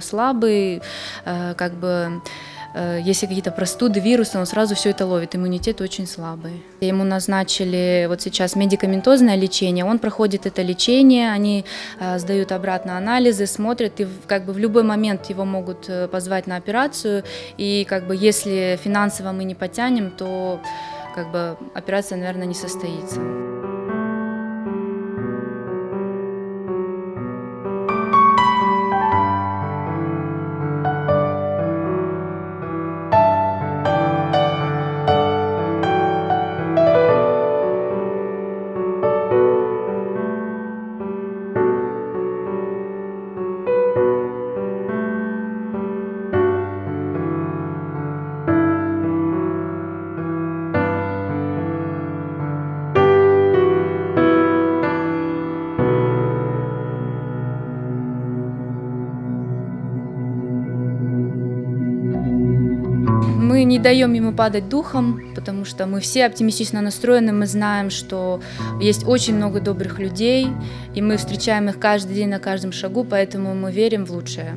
слабый, как бы если какие-то простуды, вирусы, он сразу все это ловит, иммунитет очень слабый. Ему назначили вот сейчас медикаментозное лечение, он проходит это лечение, они сдают обратно анализы, смотрят, и как бы в любой момент его могут позвать на операцию, и как бы если финансово мы не потянем, то как бы операция, наверное, не состоится. Мы не даем ему падать духом, потому что мы все оптимистично настроены, мы знаем, что есть очень много добрых людей, и мы встречаем их каждый день на каждом шагу, поэтому мы верим в лучшее.